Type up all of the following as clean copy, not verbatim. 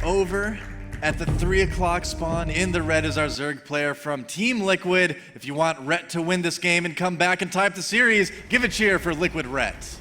over at the 3 o'clock spawn. In the red is our Zerg player from Team Liquid. If you want Rhett to win this game and come back and type the series, give a cheer for Liquid Rhett.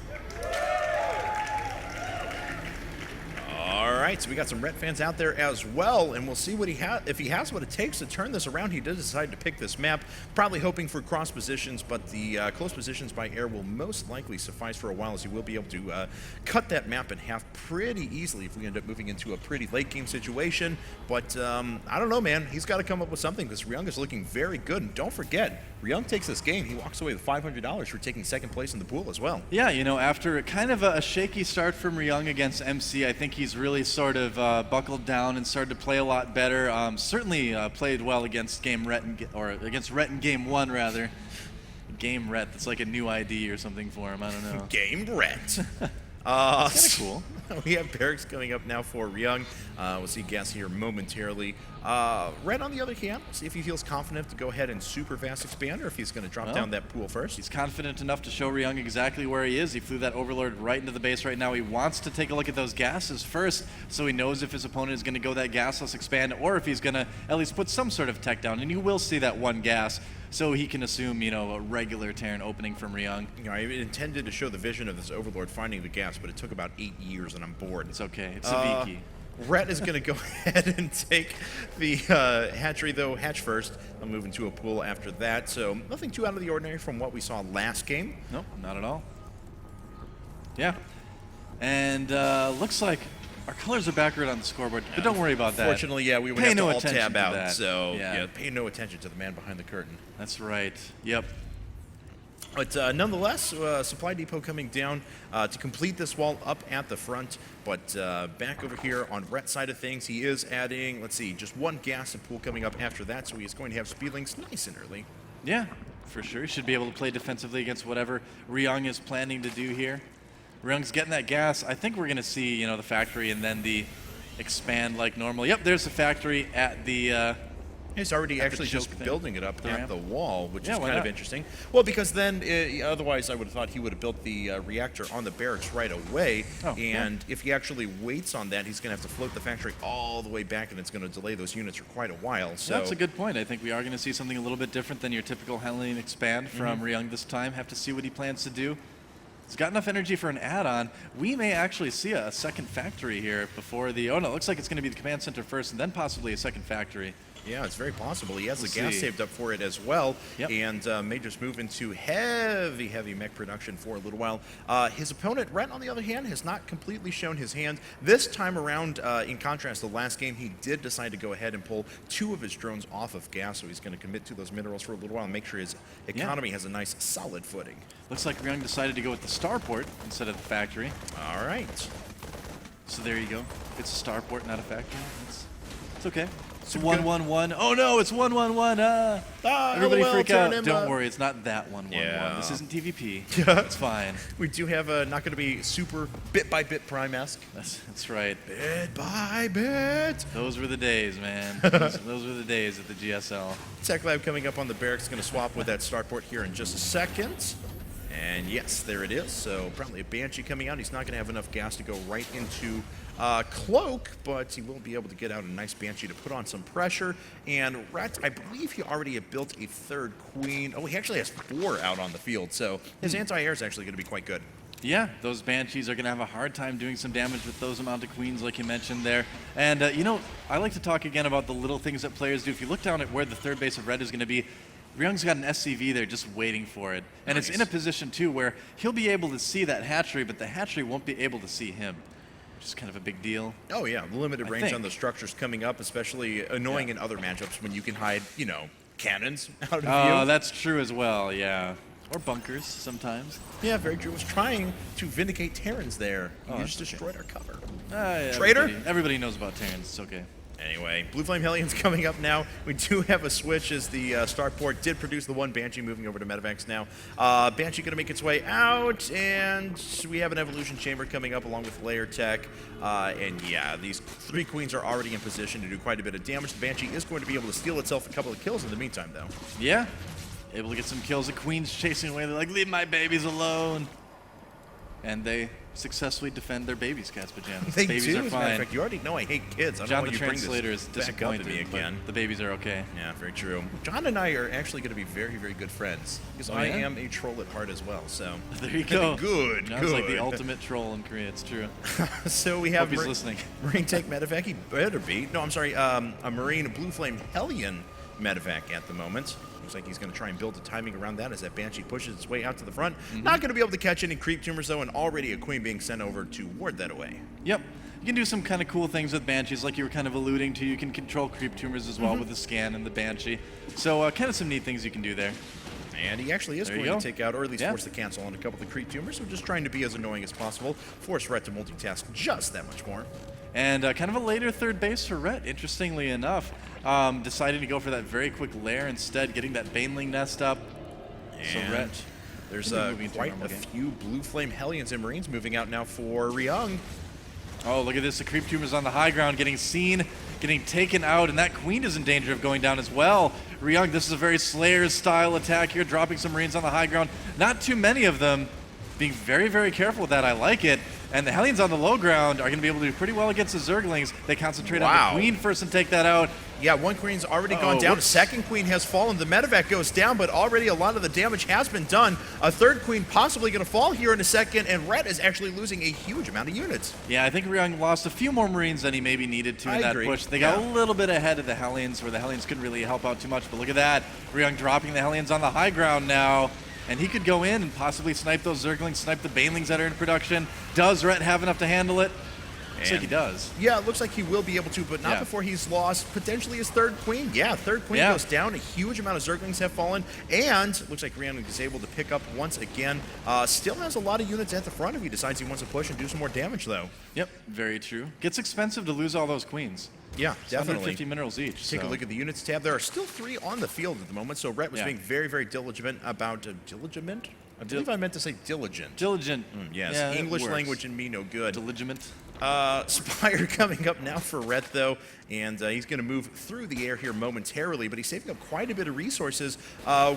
All right, so we got some Rhett fans out there as well, and we'll see what if he has what it takes to turn this around. He did decide to pick this map, probably hoping for cross positions, but the close positions by air will most likely suffice for a while, as he will be able to cut that map in half pretty easily if we end up moving into a pretty late game situation. But I don't know, man. He's got to come up with something, because Ryung is looking very good. And don't forget, Ryung takes this game. He walks away with $500 for taking second place in the pool as well. Yeah, you know, after kind of a shaky start from Ryung against MC, I think he's really sort of buckled down and started to play a lot better. Certainly played well against against Rhett in game 1 rather. Game Rhett, that's like a new ID or something for him. I don't know. Game Rhett. That's kind of cool. We have barracks coming up now for Ryung. We'll see gas here momentarily. Rhett, on the other hand, see if he feels confident to go ahead and super fast expand, or if he's going to drop down that pool first. He's confident enough to show Ryung exactly where he is. He flew that Overlord right into the base right now. He wants to take a look at those gases first, so he knows if his opponent is going to go that gasless expand, or if he's going to at least put some sort of tech down. And you will see that one gas, so he can assume, you know, a regular Terran opening from Ryung. You know, I intended to show the vision of this Overlord finding the gas, but it took about 8 years, and I'm bored. It's okay. It's a Viki. Rhett is going to go ahead and take the hatchery, though. Hatch first. I'll move into a pool after that. So nothing too out of the ordinary from what we saw last game. Nope, not at all. Yeah. And looks like our colors are backward on the scoreboard, but don't worry about that. Fortunately, yeah, we would pay have no to attention alt-tab to out. that. So, yeah, pay no attention to the man behind the curtain. That's right. Yep. But nonetheless, supply depot coming down to complete this wall up at the front. But back over here on Rhett's side of things, he is adding, let's see, just one gas and pool coming up after that. So he is going to have speed links nice and early. Yeah, for sure. He should be able to play defensively against whatever Ryung is planning to do here. Ryung's getting that gas. I think we're going to see, you know, the factory and then the expand like normal. Yep, there's the factory at the... He's already actually just building it up at the wall, which is kind of interesting. Well, because then otherwise I would have thought he would have built the reactor on the barracks right away. And if he actually waits on that, he's going to have to float the factory all the way back, and it's going to delay those units for quite a while. So that's a good point. I think we are going to see something a little bit different than your typical Hellene expand from Ryung this time. Have to see what he plans to do. He's got enough energy for an add-on. We may actually see a second factory here before the... Oh, no, it looks like it's going to be the command center first and then possibly a second factory. Yeah, it's very possible. He has the gas saved up for it as well, and may just move into heavy mech production for a little while. His opponent, Rhett, on the other hand, has not completely shown his hand. This time around, in contrast to the last game, he did decide to go ahead and pull 2 of his drones off of gas, so he's going to commit to those minerals for a little while and make sure his economy has a nice, solid footing. Looks like Ryung decided to go with the starport instead of the factory. All right. So there you go. It's a starport, not a factory. It's okay. It's 1-1-1. Oh no, it's 1-1-1. Everybody freak out. Don't worry, it's not that 1-1-1. This isn't TVP. It's fine. We do have not going to be super bit-by-bit Prime-esque. That's right. Bit by bit. Those were the days, man. Those were the days at the GSL. Tech Lab coming up on the barracks, going to swap with that starport here in just a second. And yes, there it is. So probably a Banshee coming out. He's not going to have enough gas to go right into Cloak, but he will be able to get out a nice Banshee to put on some pressure. And Rhett, I believe he already had built a 3rd Queen. Oh, he actually has 4 out on the field. So his anti-air is actually going to be quite good. Yeah, those Banshees are going to have a hard time doing some damage with those amount of Queens like you mentioned there. And, you know, I like to talk again about the little things that players do. If you look down at where the 3rd base of Red is going to be, Ryung's got an SCV there just waiting for it. And it's in a position, too, where he'll be able to see that hatchery, but the hatchery won't be able to see him, which is kind of a big deal. Oh, yeah. The limited range on the structures coming up, especially annoying in other matchups when you can hide, you know, cannons out of view. Oh, that's true as well, yeah. Or bunkers sometimes. Yeah, very true. Was trying to vindicate Terrans there. You just destroyed our cover. Traitor? Everybody knows about Terrans. It's okay. Anyway, Blue Flame Hellions coming up now. We do have a switch as the starport did produce the one Banshee moving over to Medivacs now. Banshee going to make its way out, and we have an Evolution Chamber coming up along with Layer Tech. And yeah, these 3 Queens are already in position to do quite a bit of damage. The Banshee is going to be able to steal itself a couple of kills in the meantime, though. Yeah, able to get some kills. The Queen's chasing away. They're like, leave my babies alone. And they successfully defend their baby's cat's pajamas. They babies do, are as a matter of fine. fact. You already know I hate kids. I don't John want the you to bring translator is this back up to disappointed, me again. but the babies are okay. Yeah, very true. John and I are actually going to be very, very good friends because I am a troll at heart as well. So there you go. Good, John's good. like the ultimate troll in Korea. It's true. So we have Hope he's listening. Marine Tank Medevac. He better be. No, I'm sorry. A Marine Blue Flame Hellion Medevac at the moment. Looks like he's going to try and build the timing around that as that Banshee pushes its way out to the front. Not going to be able to catch any creep tumors, though, and already a Queen being sent over to ward that away. Yep. You can do some kind of cool things with Banshees, like you were kind of alluding to. You can control creep tumors as well with the scan and the Banshee. So kind of some neat things you can do there. And he actually is There going you to go. take out, or at least force the cancel on a couple of the creep tumors. So just trying to be as annoying as possible. Force Rhett to multitask just that much more. And kind of a later third base for Rhett, interestingly enough. Deciding to go for that very quick lair instead, getting that Baneling nest up. So And Rhett, there's moving to quite normal a game. few Blue Flame Hellions and Marines moving out now for Ryung. Oh, look at this. The creep tumors on the high ground getting seen, getting taken out, and that Queen is in danger of going down as well. Ryung, this is a very Slayer-style attack here, dropping some Marines on the high ground. Not too many of them. Being very, very careful with that. I like it. And the Hellions on the low ground are going to be able to do pretty well against the Zerglings. They concentrate on the Queen first and take that out. Yeah, one Queen's already gone down. Whoops. Second Queen has fallen. The Medevac goes down, but already a lot of the damage has been done. A third Queen possibly going to fall here in a second, and Rhett is actually losing a huge amount of units. Yeah, I think Ryung lost a few more Marines than he maybe needed to in I that agree. push. They got a little bit ahead of the Hellions, where the Hellions couldn't really help out too much. But look at that. Ryung dropping the Hellions on the high ground now. And he could go in and possibly snipe those Zerglings, snipe the Banelings that are in production. Does Rhett have enough to handle it? Looks like he does. Yeah, it looks like he will be able to, but not before he's lost potentially his third Queen. Yeah, third Queen goes down. A huge amount of Zerglings have fallen, and looks like Ryung is able to pick up once again. Still has a lot of units at the front if he decides he wants to push and do some more damage, though. Yep, very true. Gets expensive to lose all those Queens. Yeah, definitely. 150 minerals each. Take a look at the units tab. There are still 3 on the field at the moment, so Rhett was being very, very diligent about diligent? I believe I meant to say diligent. Diligent. Yes, Yeah, that English works. language and me no good. Diligent. Spire coming up now for Rhett, though, and he's going to move through the air here momentarily, but he's saving up quite a bit of resources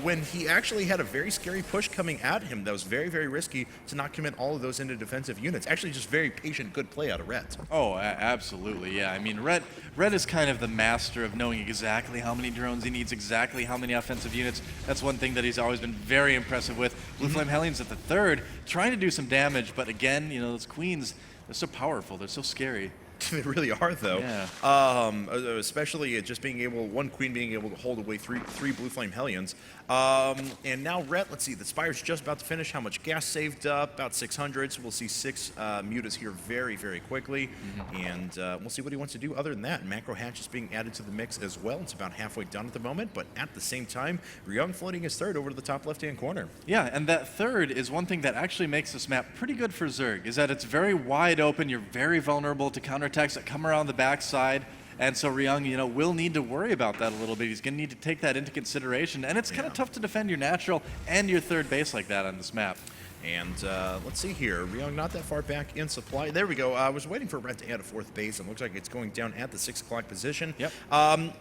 when he actually had a very scary push coming at him that was very, very risky to not commit all of those into defensive units. Actually, just very patient, good play out of Rhett. Oh, absolutely, yeah. I mean, Rhett is kind of the master of knowing exactly how many drones he needs, exactly how many offensive units. That's one thing that he's always been very impressive with. Blue Flame Hellions at the third, trying to do some damage, but again, you know, those Queens, they're so powerful, they're so scary. They really are, though. Yeah. Especially just being able, one Queen being able to hold away three Blue Flame Hellions. And now Rhett, let's see, the Spire's just about to finish. How much gas saved up? About 600. So we'll see 6 mutas here very, very quickly. And we'll see what he wants to do other than that. Macro Hatch is being added to the mix as well. It's about halfway done at the moment. But at the same time, Ryung floating his third over to the top left-hand corner. Yeah, and that third is one thing that actually makes this map pretty good for Zerg, is that it's very wide open. You're very vulnerable to counterattacks that come around the backside. And so Ryung, you know, will need to worry about that a little bit. He's going to need to take that into consideration. And it's kind of tough to defend your natural and your third base like that on this map. And let's see here. Ryung not that far back in supply. There we go. I was waiting for Rhett to add a 4th base, and looks like it's going down at the 6 o'clock position. Yep.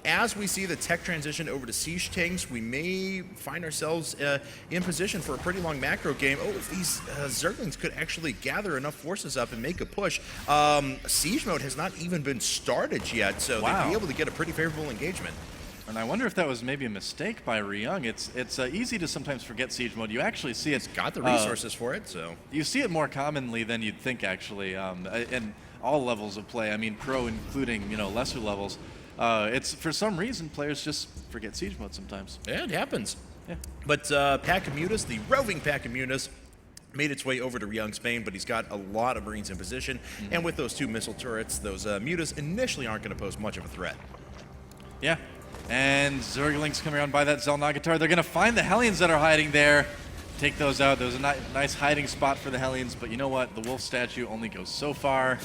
As we see the tech transition over to siege tanks, we may find ourselves in position for a pretty long macro game. Oh, if these Zerglings could actually gather enough forces up and make a push. Siege mode has not even been started yet, so they'd be able to get a pretty favorable engagement. And I wonder if that was maybe a mistake by Ryung. It's easy to sometimes forget siege mode. You actually see it. Got the resources for it, so. You see it more commonly than you'd think, actually, in all levels of play. I mean, pro including, you know, lesser levels. It's for some reason players just forget siege mode sometimes. Yeah, it happens. Yeah. But Pack of Mutas, the roving Pack of Mutas, made its way over to Ryung, Spain, but he's got a lot of Marines in position. And with those 2 missile turrets, those Mutas initially aren't going to pose much of a threat. Yeah. And Zerglings coming around by that Xel'Nagitar. They're going to find the Hellions that are hiding there. Take those out. There was a nice hiding spot for the Hellions, but you know what? The wolf statue only goes so far.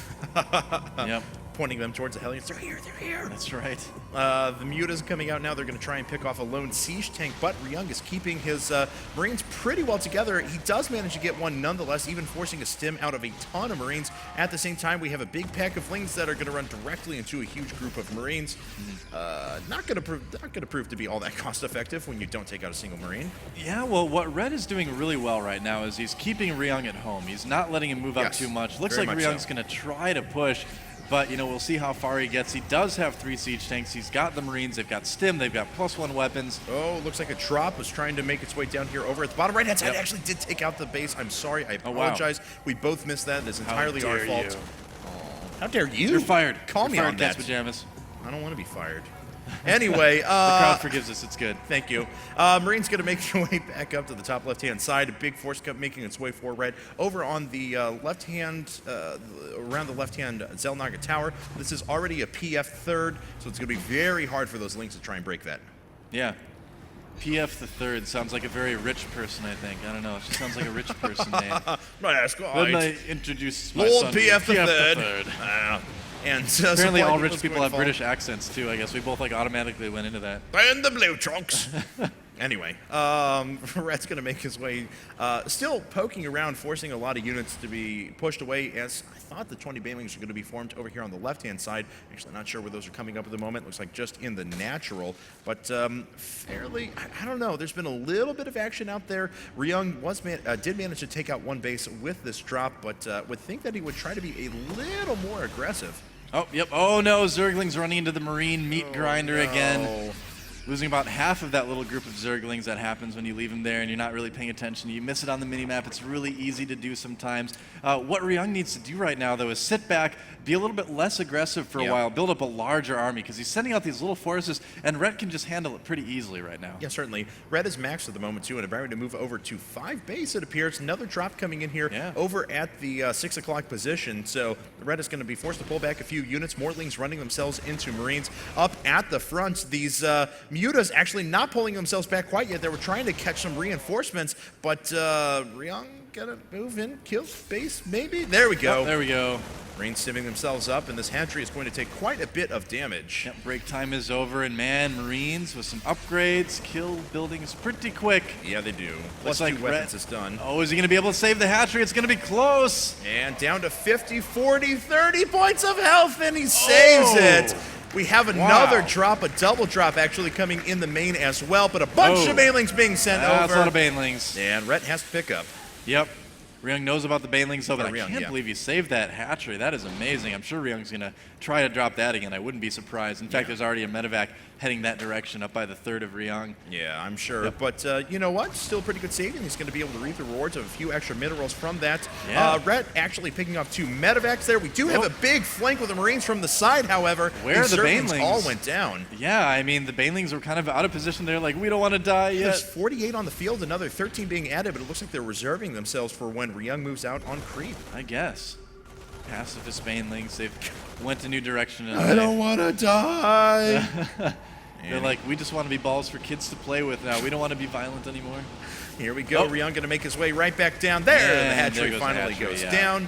Yep. pointing them towards the Hellions. They're here, they're here. That's right. The Mutas coming out now. They're going to try and pick off a lone siege tank, but Ryung is keeping his Marines pretty well together. He does manage to get one nonetheless, even forcing a stim out of a ton of Marines. At the same time, we have a big pack of Lings that are going to run directly into a huge group of Marines. Not going to prove to be all that cost effective when you don't take out a single Marine. Yeah, well, what Red is doing really well right now is he's keeping Ryung at home. He's not letting him move up too much. Looks like Ryung's going to try to push, but, you know, we'll see how far he gets. He does have 3 siege tanks. He's got the Marines. They've got stim. They've got +1 weapons. Oh, looks like a drop was trying to make its way down here over at the bottom right-hand side. It actually did take out the base. I'm sorry. I apologize. We both missed that. It's entirely our fault. How dare you? You're fired. Call me on that. Pajamas. I don't want to be fired. Anyway, the crowd forgives us. It's good. Thank you. Marine's going to make their way back up to the top left-hand side. A big force cup making its way for Red. Over on the left-hand, around the left-hand Zelnaga Tower. This is already a PF third, so it's going to be very hard for those Lings to try and break that. Yeah. PF the Third sounds like a very rich person, I think. I don't know. It just sounds like a rich person name. Then I introduce my Lord son PF the PF Third. And apparently all rich people have British accents too. I guess we both like automatically went into that. And the blue trunks. Anyway, Red's going to make his way, still poking around, forcing a lot of units to be pushed away, as I thought the 20 Banelings are going to be formed over here on the left-hand side. Actually, not sure where those are coming up at the moment. Looks like just in the natural, but fairly, I don't know. There's been a little bit of action out there. Ryung did manage to take out one base with this drop, but would think that he would try to be a little more aggressive. Oh, yep. Oh, no. Zerglings running into the Marine meat grinder again. Losing about half of that little group of Zerglings. That happens when you leave them there and you're not really paying attention. You miss it on the minimap. It's really easy to do sometimes. What Ryung needs to do right now, though, is sit back, be a little bit less aggressive for a while, build up a larger army, because he's sending out these little forces, and Red can just handle it pretty easily right now. Yeah, certainly. Red is maxed at the moment, too, and about to move over to 5 base, it appears. Another drop coming in here over at the 6 o'clock position. So Red is going to be forced to pull back a few units. More Lings running themselves into Marines. Up at the front, these Mutas actually not pulling themselves back quite yet. They were trying to catch some reinforcements, but Ryung gonna move in, kill base, maybe? There we go. Oh, there we go. Marines stimming themselves up, and this hatchery is going to take quite a bit of damage. Yep, break time is over, and man, Marines with some upgrades kill buildings pretty quick. Yeah, they do. Plus like 2 weapons is done. Oh, is he going to be able to save the hatchery? It's going to be close. And down to 50, 40, 30 points of health, and he saves it. We have another drop, a double drop actually coming in the main as well, but a bunch of Banelings being sent over. That's a lot of Banelings. And Rhett has to pick up. Yep. Ryung knows about the Banelings, though, but Ryung, I can't believe he saved that hatchery. That is amazing. I'm sure Ryung's going to try to drop that again. I wouldn't be surprised. In fact, there's already a medevac heading that direction up by the 3rd of Ryung. Yeah, I'm sure. But you know what? Still pretty good saving. He's going to be able to reap the rewards of a few extra minerals from that. Rhett actually picking up 2 medevacs there. We do have a big flank with the Marines from the side, however. Where are the Banelings? All went down. Yeah, I mean, the Banelings were kind of out of position there. Like, we don't want to die yet. There's 48 on the field, another 13 being added, but it looks like they're reserving themselves for when Ryung moves out on creep. I guess. Pacifist Banelings, they've went a new direction. I don't want to die. They're like, we just want to be balls for kids to play with now. We don't want to be violent anymore. Here we go. Ryung going to make his way right back down there. The hatchery finally goes down.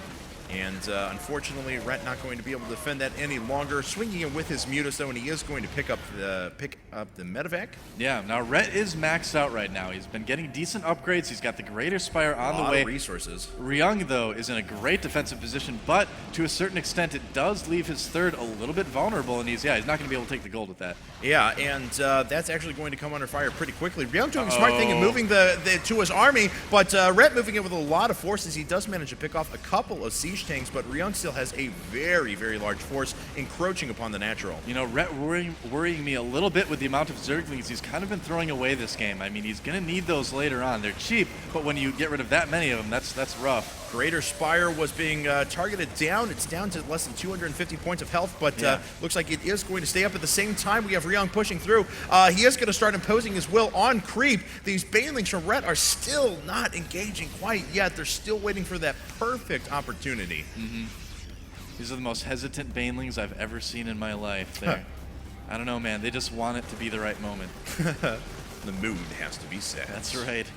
And unfortunately, Rhett not going to be able to defend that any longer. Swinging in with his Mutas, though, and he is going to pick up the medevac. Yeah, now Rhett is maxed out right now. He's been getting decent upgrades. He's got the Greater Spire on the way. Of resources. Ryung, though, is in a great defensive position, but to a certain extent, it does leave his 3rd a little bit vulnerable, and he's not going to be able to take the gold with that. Yeah, and that's actually going to come under fire pretty quickly. Ryung doing a smart thing and moving to his army, but Rhett moving in with a lot of forces. He does manage to pick off a couple of siege tanks, but Ryung still has a very, very large force encroaching upon the natural. You know, Rhett worrying me a little bit with the amount of Zerglings he's kind of been throwing away this game. I mean, he's going to need those later on. They're cheap, but when you get rid of that many of them, that's rough. Greater Spire was being targeted down. It's down to less than 250 points of health, but looks like it is going to stay up. At the same time, we have Ryung pushing through. He is going to start imposing his will on creep. These Banelings from Rhett are still not engaging quite yet. They're still waiting for that perfect opportunity. These are the most hesitant Banelings I've ever seen in my life. I don't know, man. They just want it to be the right moment. The mood has to be set. That's right.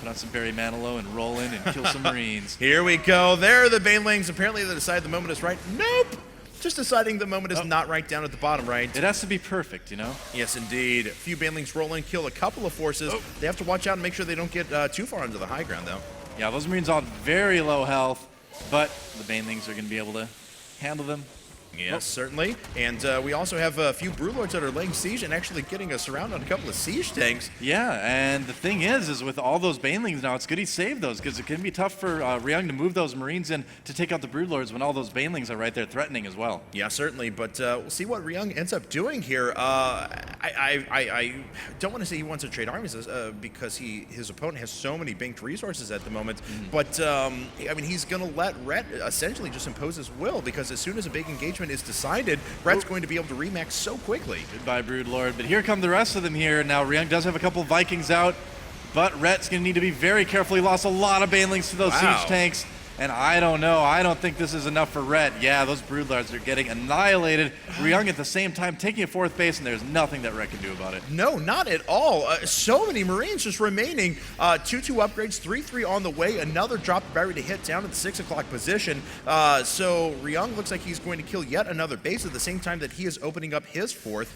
Put on some Barry Manilow and roll in and kill some Marines. Here we go. There are the Banelings. Apparently they decide the moment is right. Nope. Just deciding the moment is not right down at the bottom, right? It has to be perfect, you know? Yes, indeed. A few banelings roll in, kill a couple of forces. They have to watch out and make sure they don't get too far onto the high ground, though. Yeah, those Marines all very low health, but the banelings are going to be able to handle them. Yes, certainly. And we also have a few Broodlords that are laying siege and actually getting us around on a couple of siege tanks. Yeah, and the thing is with all those banelings now, it's good he saved those because it can be tough for Ryung to move those Marines in to take out the Broodlords when all those banelings are right there threatening as well. Yeah, certainly. But we'll see what Ryung ends up doing here. I don't want to say he wants to trade armies because his opponent has so many banked resources at the moment. But, I mean, he's going to let Rhett essentially just impose his will because as soon as a big engagement is decided, Rhett's going to be able to remax so quickly. Goodbye, Broodlord. But here come the rest of them here. Now, Ryung does have a couple Vikings out, but Rhett's going to need to be very careful. He lost a lot of banelings to those siege tanks. And I don't know. I don't think this is enough for Rhett. Yeah, those Broodlords are getting annihilated. Ryung at the same time taking a 4th base, and there's nothing that Rhett can do about it. No, not at all. So many Marines just remaining. 2-2 upgrades, 3-3 on the way. Another drop battery to hit down at the 6 o'clock position. So Ryung looks like he's going to kill yet another base at the same time that he is opening up his 4th.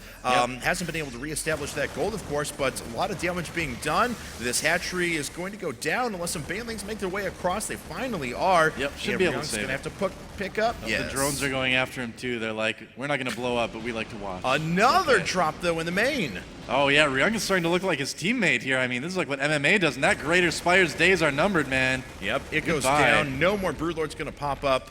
Hasn't been able to reestablish that gold, of course, but a lot of damage being done. This hatchery is going to go down unless some banelings make their way across. They finally are. Yep, should be able to save it. Gonna have to pick up. The drones are going after him too. They're like, we're not going to blow up, but we like to watch. Another drop though in the main. Oh yeah, Ryung is starting to look like his teammate here. I mean, this is like what MMA does, and that Greater Spire's days are numbered, man. Yep, it goes down. No more Broodlord's going to pop up.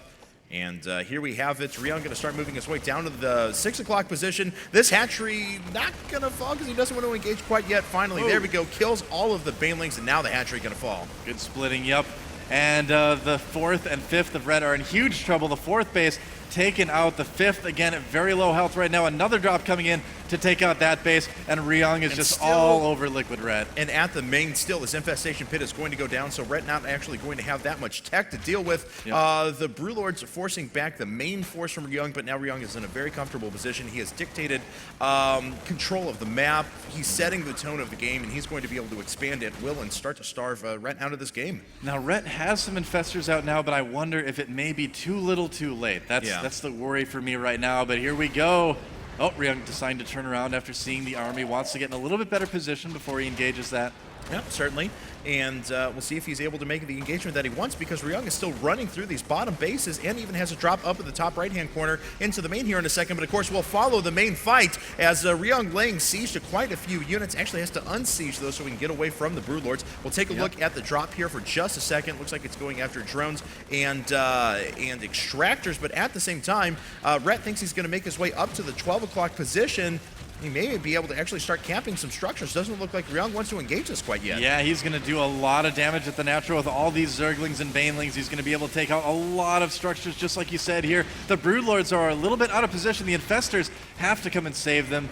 And here we have it. Ryung going to start moving his way down to the 6 o'clock position. This hatchery not going to fall because he doesn't want to engage quite yet. Finally, there we go. Kills all of the banelings, and now the hatchery going to fall. Good splitting, yep. And the 4th and 5th of Red are in huge trouble. The 4th base taken out. The 5th, again, at very low health right now. Another drop coming in to take out that base. And Ryung is just all over Liquid Red. And at the main still, this infestation pit is going to go down. So Red not actually going to have that much tech to deal with. The Broodlords are forcing back the main force from Ryung. But now Ryung is in a very comfortable position. He has dictated control of the map. He's setting the tone of the game. And he's going to be able to expand at will and start to starve Rhett out of this game. Now, Rhett has some infestors out now, but I wonder if it may be too little too late. That's the worry for me right now, but here we go. Oh, Ryung deciding to turn around after seeing the army. Wants to get in a little bit better position before he engages that. Yep, certainly. And we'll see if he's able to make the engagement that he wants because Ryung is still running through these bottom bases and even has a drop up at the top right-hand corner into the main here in a second. But of course, we'll follow the main fight as Ryung laying siege to quite a few units. Actually has to unsiege those so we can get away from the Broodlords. We'll take a look at the drop here for just a second. Looks like it's going after drones and extractors. But at the same time, Rhett thinks he's going to make his way up to the 12 o'clock position. He may be able to actually start camping some structures. Doesn't look like Ryung wants to engage this quite yet. Yeah, he's going to do a lot of damage at the natural with all these Zerglings and Banelings. He's going to be able to take out a lot of structures, just like you said here. The Broodlords are a little bit out of position. The Infestors have to come and save them.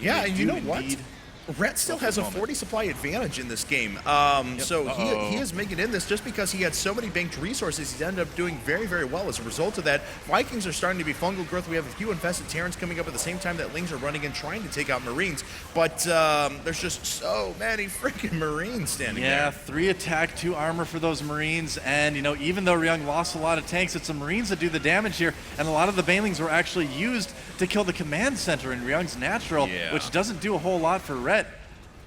Yeah, and you know what? Rhett still has a 40 supply advantage in this game. So he is making in this just because he had so many banked resources. He's ended up doing very, very well as a result of that. Vikings are starting to be fungal growth. We have a few infested Terrans coming up at the same time that Lings are running in trying to take out Marines. But there's just so many freaking Marines standing there. Yeah, 3 attack, 2 armor for those Marines. And, you know, even though Ryung lost a lot of tanks, it's the Marines that do the damage here. And a lot of the Banelings were actually used to kill the command center in Ryung's natural, which doesn't do a whole lot for Rhett.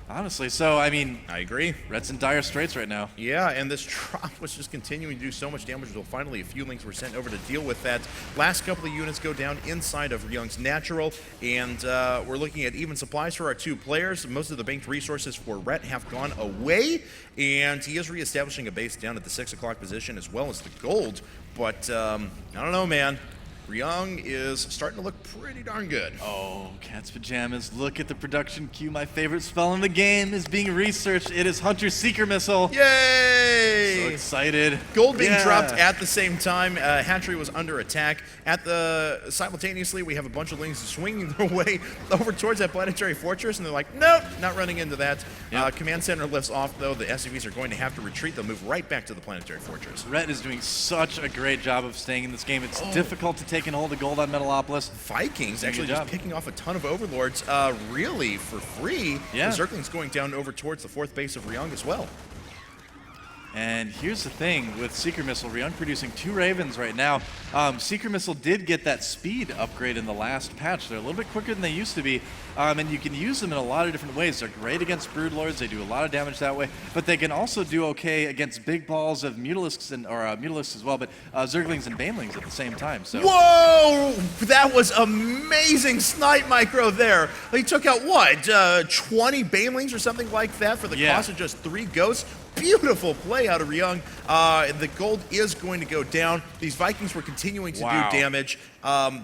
Honestly, so, I mean... I agree. Rhett's in dire straits right now. Yeah, and this drop was just continuing to do so much damage until finally a few Lings were sent over to deal with that. Last couple of units go down inside of Ryung's natural, and we're looking at even supplies for our 2 players. Most of the banked resources for Rhett have gone away, and he is reestablishing a base down at the 6 o'clock position as well as the gold. But, I don't know, man. Ryung is starting to look pretty darn good. Oh, Cat's Pajamas, look at the production queue. My favorite spell in the game is being researched. It is Hunter Seeker Missile. Yay! So excited. Gold being dropped at the same time. Hatchery was under attack. Simultaneously, we have a bunch of Lings swinging their way over towards that planetary fortress, and they're like, nope, not running into that. Command center lifts off, though. The SCVs are going to have to retreat. They'll move right back to the planetary fortress. Rhett is doing such a great job of staying in this game. It's difficult to take and hold the gold on Metalopolis. Vikings actually just picking off a ton of Overlords really for free. The Zergling's going down over towards the 4th base of Ryung as well. And here's the thing with Seeker Missile, Ryung producing 2 Ravens right now. Seeker Missile did get that speed upgrade in the last patch. They're a little bit quicker than they used to be, and you can use them in a lot of different ways. They're great against Broodlords, they do a lot of damage that way, but they can also do okay against big balls of Mutalisks, Mutalisks as well, but Zerglings and Banelings at the same time. So. Whoa! That was amazing snipe micro there. He took out, what, 20 Banelings or something like that for the cost of just 3 ghosts? Beautiful play out of Ryung. The gold is going to go down. These Vikings were continuing to do damage.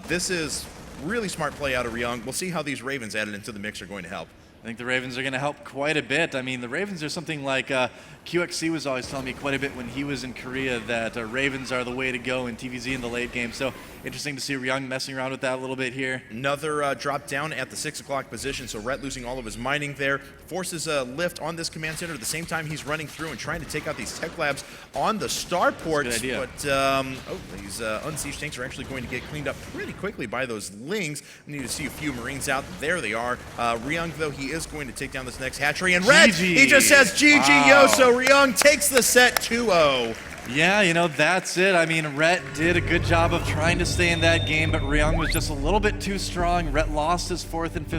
This is really smart play out of Ryung. We'll see how these Ravens added into the mix are going to help. I think the Ravens are going to help quite a bit. I mean, the Ravens are something like QXC was always telling me quite a bit when he was in Korea that Ravens are the way to go in TVZ in the late game. So interesting to see Ryung messing around with that a little bit here. Another drop down at the 6 o'clock position. So Rhett losing all of his mining there. Forces a lift on this command center at the same time he's running through and trying to take out these tech labs on the starports. But these unsieged tanks are actually going to get cleaned up pretty quickly by those Lings. We need to see a few Marines out. There they are. Ryung, though, he is going to take down this next hatchery. And Rhett, he just says GG, yo, so Ryung takes the set 2-0. Yeah, you know, that's it. I mean, Rhett did a good job of trying to stay in that game, but Ryung was just a little bit too strong. Rhett lost his 4th and 5th